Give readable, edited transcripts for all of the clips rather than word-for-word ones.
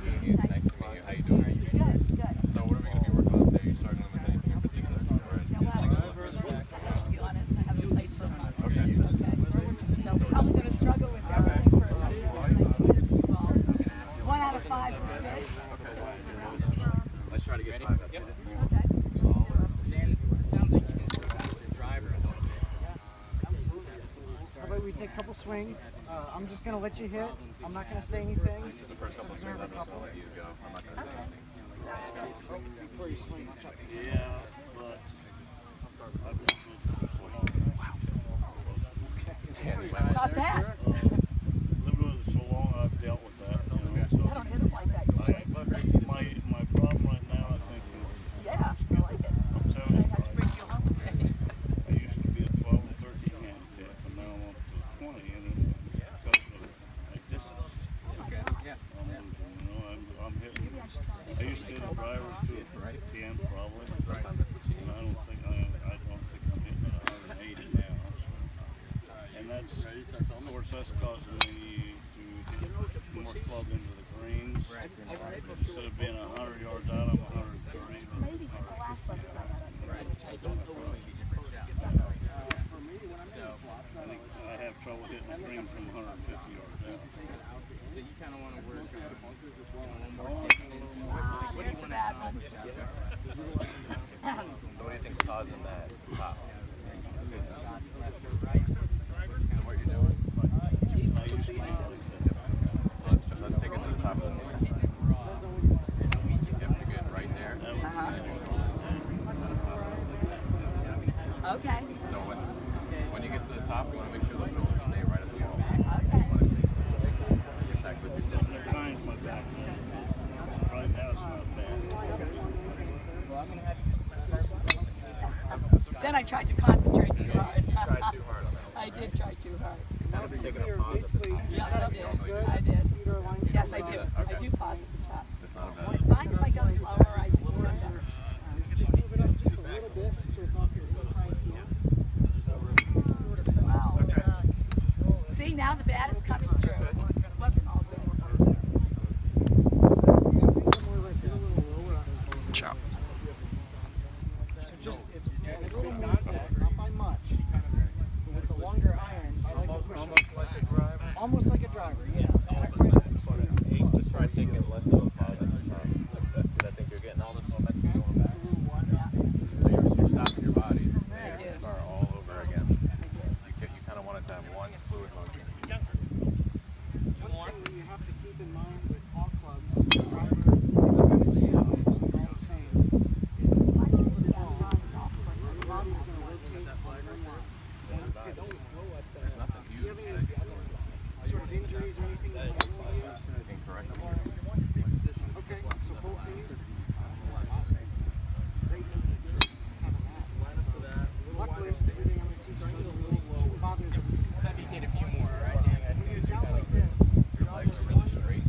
Nice to meet you. How you doing? Good. So what are we going to be working on today? Are you struggling with anything in particular? No, well, I have to be honest, I haven't played for a month. Okay. So I'm probably going to struggle with everything for a month. Well, 1 out of 5 is good. Okay. Let's try to get 5 out. Okay. How about we take a couple swings? I'm just going to let you hit. I'm not going to say anything. The first couple of swings, I'm just going to let you go. I'm not going to say anything. Before you swing, I'll check. Yeah, but Not bad. living with it so long, I've dealt with that. I don't hit it like that. My problem right now, I think, is Yeah, I like it. I'm I have to 75. bring you home. I used to be a 12 and 13 handicap, and now I'm up to 20, and it's because of like this. I'm hitting. I used to hit a driver to 10 probably, and I don't think I'm hitting it 180 now. So. And that's, of course, that's causing me to get more club into the greens. Instead of being 100 yards out, I'm 130. Maybe for the last lesson I got I have trouble hitting the green from 150 yards out. So you kind of want to work Wow, here's the bad one. So what do you think's causing that top? So what you're doing? So let's take it to the top of the swing. Yep, you're good right there. Okay. So when you get to the top, you want to make sure those shoulders stay right at the wall. Okay. You want to get back with yourself. There are times my back right now it's not bad. Then I tried to concentrate too hard. You tried too hard on that. I did try too hard. Kind of taking a pause at the top. Yeah, I did. I did. Yes, I do. I do pause at the top. That's not a I bad. find if I go slower, I do better. Just move it up just a little bit so it's off your side heel. Wow. Okay. See, now the bat is coming through. It wasn't all good. Ciao. So just a little more, not by much. With the longer irons, I like to push them almost like a driver, yeah. Just try taking less of a pause at the top. Because I think you're getting all this momentum going back. So you're stopping your body. And you start all over again. You kind of want it to have one fluid motion. One thing you have to keep in mind with all clubs, driver, pitch, it's all the same, is the body is going to rotate on one line. There's nothing Do you huge have that any sort of injuries or anything that you have? incorrect. Okay, so both knees. Great having that. Luckily, everything I'm going to teach you shouldn't bother them. So if you get a few more, right? I see When as you're you're down kind like of this, Your legs are really straight.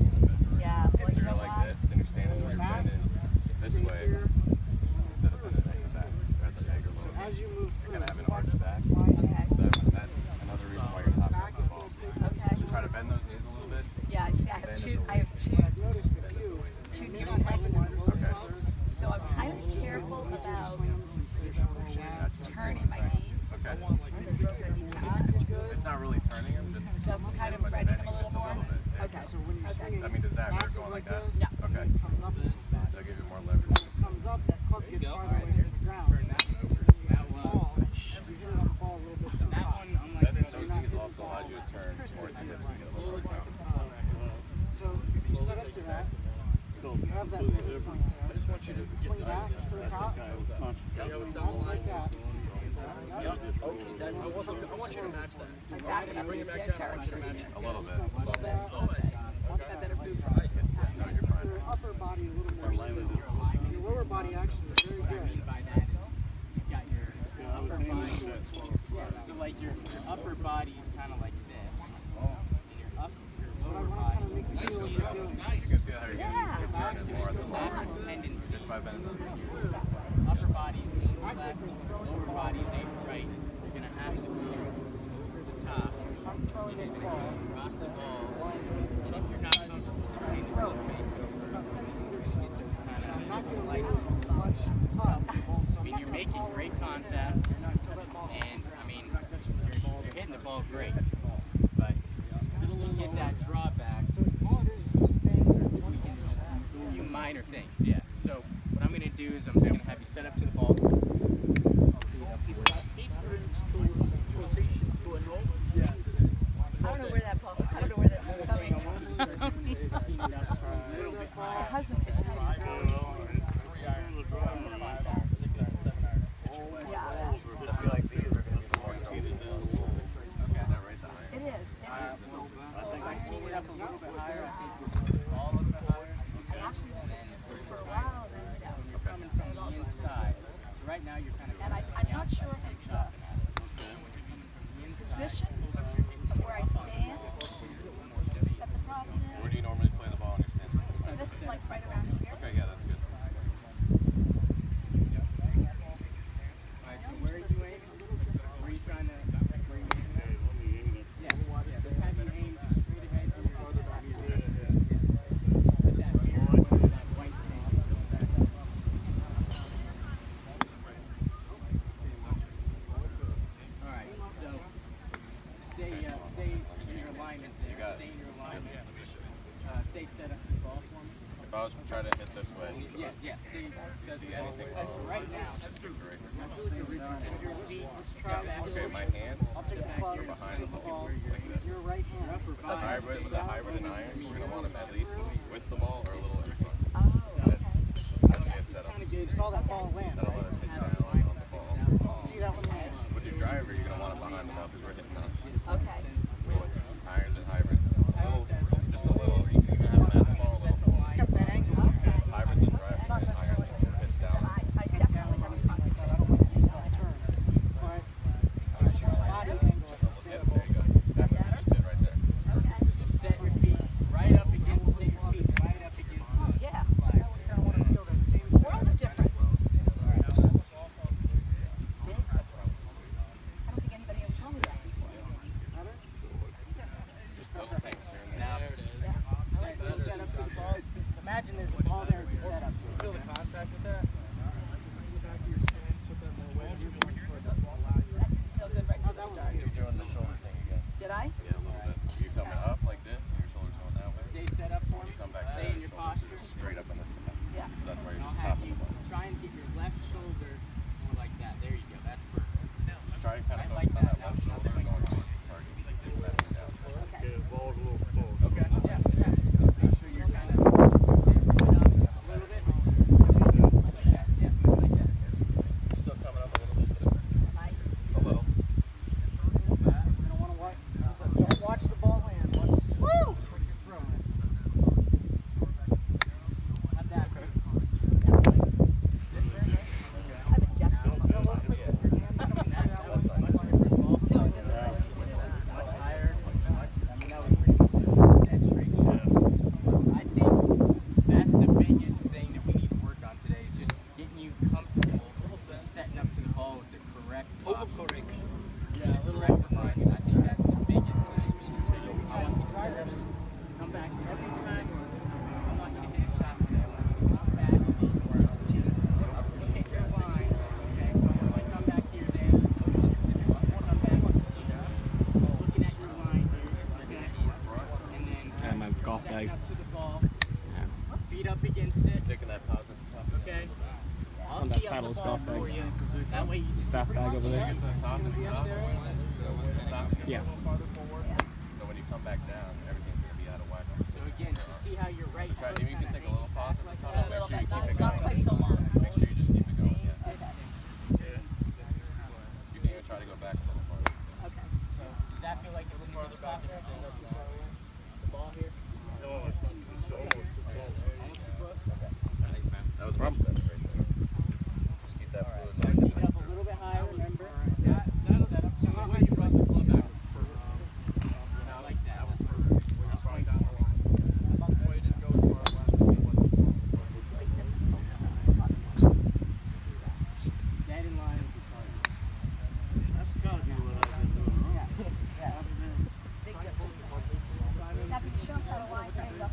Yeah, So you're like this and you're standing where you're bending this stays way here. instead of bending at the back. Or at the leg or So lower. as you move You're through, going to have an arch back. Okay. So that's another reason why you're top back of the is ball. going to stay Okay. So try to bend those knees a little bit. Yeah, see, I have two I've noticed with you, two knee you're not having one replacements. lower Okay. clubs. So I'm kind of careful about Swings and your shoulder shafts. turning my knees. Okay. Because It's not really turning them, just kind of but bending them bending a little just a more. little bit. Yeah. Okay. So when you're swinging, I mean, does that back hurt is going like this, that? Yeah. Okay. comes up, That'll give you more leverage. comes up, that club gets farther away from the ground. When you fall, you hit it on the ball a little bit too that high. one, I'm like, Those knees also allows you to turn towards your hips and get a little more down. So if you set up to that, you have that pivot point there. I just want you to swing back to the top. Bounce like that. I want you to match that. Exactly. I'm in their territory. A little bit. Okay. I better move. No, you're fine. Your upper body a little more still. Your lower body action is very good. By that is you've got your upper body. So like your upper body is kind of like this, and your But I lower want to body. kind of make you feel what you're doing. You can feel how you're Yeah. you're turning more at the lower Natural end. tendency. Just by bending those knees. Upper body's aimed left, lower body's aimed right. You're gonna have to go over the top. I'm throwing this ball. Cross the ball, and if you're not comfortable turning the face over, A little bit My higher. husband could tell you that. Yeah, So I feel like these are going to be the more troublesome. Okay. Is that right? The higher? it is. It's, If I tee it up a little bit higher, I think the ball a little bit higher. I actually was saying this one for a while, and then, When you're coming from the inside, so right now you're kind of and I'm not sure if it's the position of where I stand that the problem Where is. do you normally play the ball in your stance? This is like right around here. Okay, yeah, that's good. Alright, so where are you aiming? Where are you trying to, where are you aiming? Yeah, just have you aim just straight ahead. Just farther back. Put that here, that white thing. Alright, so stay in your alignment there. You got it. Stay in your alignment. Stay set up the ball for me. If I was to try to hit this way, Yeah, stay set see the ball. anything So right now, your feet step back. okay, my hands I'll take the club, are behind the take the ball ball. like this. Your right Your hand. upper With a body. hybrid, with a hybrid and irons, we're going to want them at least with the ball or a little in front. Oh, okay. Especially at setup. Kind of You gives saw that ball land, That'll right? let us hit down on the ball. See that one land? With your driver, you're going to want it behind the ball because we're hitting us. Okay. With irons and hybrids, just a little. You can even have them at the ball a little. Kept that angle. Okay. Hybrids and drivers and irons hit Then down. I definitely have to concentrate on what you're telling me. Right. So it's your Body yep, angle. there you go. That's what you just did right there. Okay. Just set your feet right up against, set your feet right up against Oh, the yeah. flag. You're gonna want to feel that same World of difference. Big difference. I don't think anybody ever told me that before. Just little things here and Now, there. set up the ball. Imagine there's a ball there to be set up. Feel the contact with that? That didn't feel good right from the start. You're doing the shoulder thing again. Did I? Yeah, a little bit. You're coming up like this, and your shoulders going that way. Stay set up for You me. come back Stay in your posture. just straight up in this spot. Yeah. So that's where you're I'll just have tapping you the ball. try and get your left shoulder more like that. There you go. That's perfect. Just try to kind of I like focus on that. that left Now shoulder swing going it. towards the target. Just setting down. Okay. Okay. Yeah. Just make sure you're kind of this foot up just a little bit. Like that. Yeah. Like that. You're still coming up a little bit. Am I? A little. You're gonna want to watch. Don't watch the ball land. Watch. Woo! What you're throwing. How'd that? I have a depth problem. Your hands coming That was out. much different ball. No, it doesn't. Much higher. I mean, that was pretty much that straight shot. I think that's the biggest thing that we need to work on today is just getting you comfortable just setting up to the ball with the correct correction. Yeah, a little correct alignment. I think that's the biggest thing. I want you to set up, come back every time. I want you to hit a shot today. I want you to come back and hit your line. Okay, so I'm going to come back here, Dan. Come back. Looking at your line here. Okay. And then my golf setting bag. up to the ball. Feet up against it. Taking that pause at the top. Okay. I'll On that tee up the paddles ball golf bag. for you. That way you just Staff bag over there. Get to the top and stop. Stop. Yeah. So when you come back down, everything's going to be out of whack. So again, to see how your right Try, foot you can kinda take a little pause at the top. A Make little sure you bit, keep it not going. quite so long. Make sure you just keep it going. Yeah. Okay. You can even try to go back a little farther. Okay. So does that feel like it's in the good spot there? The ball here? Almost too close? That was much better right there. Just keep that fluid. So tee it up a little bit higher, remember? Set up to the way you brought the club out. I like that. That's perfect. Swing down the line. That's why you didn't go as far left as it was before. Dead in line with the target. That's gotta be what I've been doing wrong. Big difference. Now, can you show us how to line things up?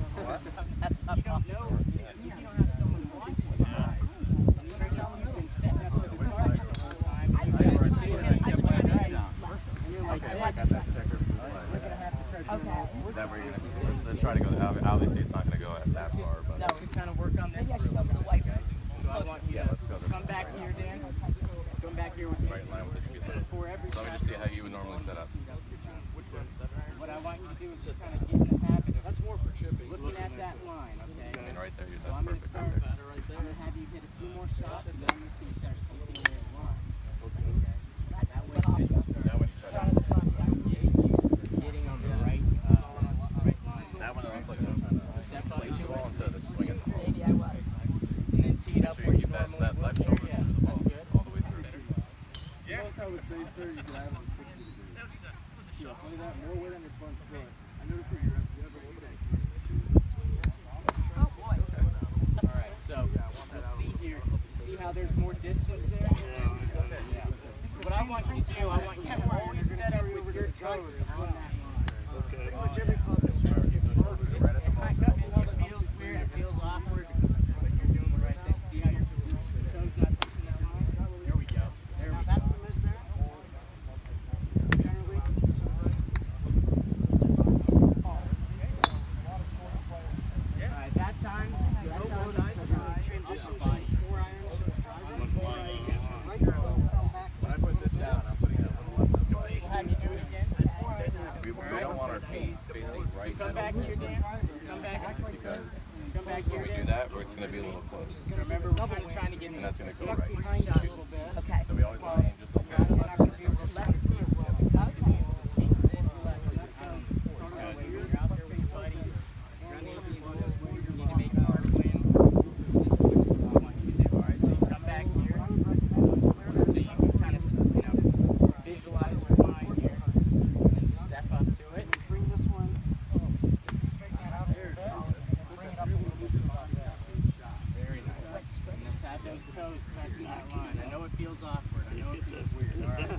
That's not you don't know if you don't have someone watching you. And you've been setting up to the target the whole time. And you I've guys been see it trying right. left. And you're like, Okay. what? Got that checker for the flag. We're gonna have to start doing Okay. Is that where you're going to let's try to go? Obviously, it's not going to go that far, but. No, we kind of work on this. Maybe I should go for the white. So I want you Yeah, let's go to this come way. back here, Dan. Come back here with me. Right in line with the shoot line. For every So let me shot, just see how you would normally set up. what I want you to do is just kind of get in the habit of That's more for chipping. Looking at that line, okay? I mean, right there, So that's I'm gonna perfect. start. Right there. Right I'm gonna have you hit a few more shots, and then I'm just gonna start sweeping away the line. Okay. That way, Now when you try to, getting on the right line. that one looks like I'm trying to Step up place to the ball instead of just swinging the ball. Maybe I was. and then tee it Make up sure where you you keep that normally left would. shoulder Yeah, through the ball that's good. all the way through. Most I would say, sir, you can have it at 60 degrees. Yeah, play that more weight on your front foot. I noticed that you have a little bit. Oh boy. All right, so you'll see here. See how there's more distance there? Yeah. So what I want you to do, I want you to always set up with your toes on that line. Okay. Pretty much every club is Start keep those shoulders right at the ball. It feels weird, it feels awkward, but you're doing the right thing. See how your toes not touching that line? There we go. There we go. That's the miss there. Generally, Alright, that time, transition from 4 iron to the driver. Right foot fell back. When I put this down, I'm putting it on the left. we'll have you do it again. We don't want our feet facing right. Come back here, Dan. Come back. Because Come back when here, we do Dan. that, it's going to be a little close. Remember, we're kind of trying to get And that's gonna go stuck right. behind you a little bit. Okay. So we always want to aim just a little bit left. Left. Okay. Bring this one. Straighten that out. There it is. Bring it up a little bit. Very nice. And let's have those toes touching that line. I know it feels awkward. I know it feels weird. All right.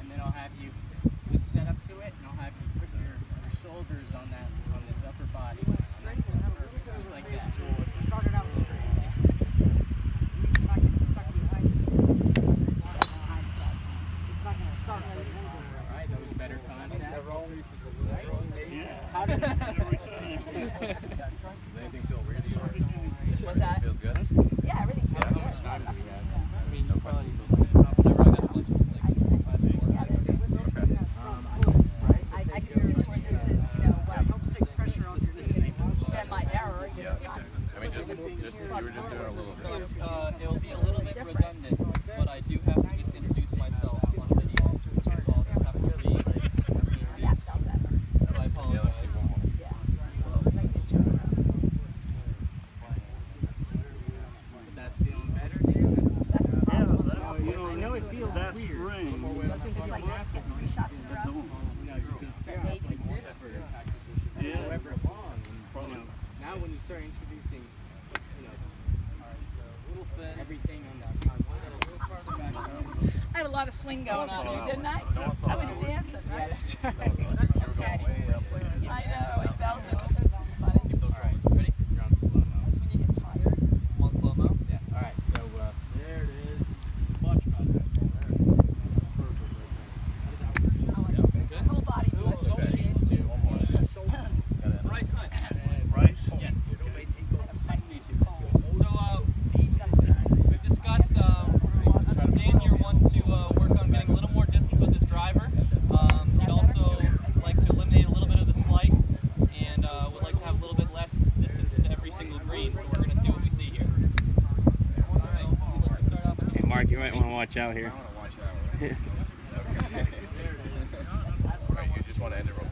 And then I'll have you just set up to it, and I'll have you put your shoulders on this upper body. Just like that. Start it out straight. It's not getting stuck behind you. It's not going to start at an angle. All right, that was better contact. Right? Yeah. How did Every time. Does anything feel weird to you? What's that? Feels good? Yeah, everything feels good. No question. I can see where this is, you know, what Helps take pressure off your knees. been my error. You Yeah. know, not- I mean, just you were just doing a little bit. It'll be a little bit different. redundant, but I do have to just introduce myself on video. So I'll just have to read. That felt better. So I Yeah, apologize. let's see one more. Yeah. Good job. That's feeling better, Dan? That's the problem. I know it feels That weird. spring, It's like getting 3 shots in a row. You know, you can set up like this for yeah. however long. And, you know, now when you start introducing, you know, everything on the I had a lot of swing going on there, didn't I? No one saw I was that. dancing, Yeah, right? that's right. You were going way up. I know, I felt it. It's just funny. Keep those shoulders. Ready? You're on slow mo. That's when you get tired. One slow mo. Yeah. All right. So there it is. Much better. My whole body moved. Okay. One more. Gotta end. Bryce Hunt. Bryce? Yes. Nice to meet you. So we've discussed. Dan here wants to work on getting a little more distance with his driver. He'd also like to eliminate a little bit of the slice, and would like to have a little bit less distance into every single green. So we're going to see what we see here. All right. We'd like to start off with Hey, Mark, you might want to watch out here. I want to watch out. Okay. Right, you just want to end it real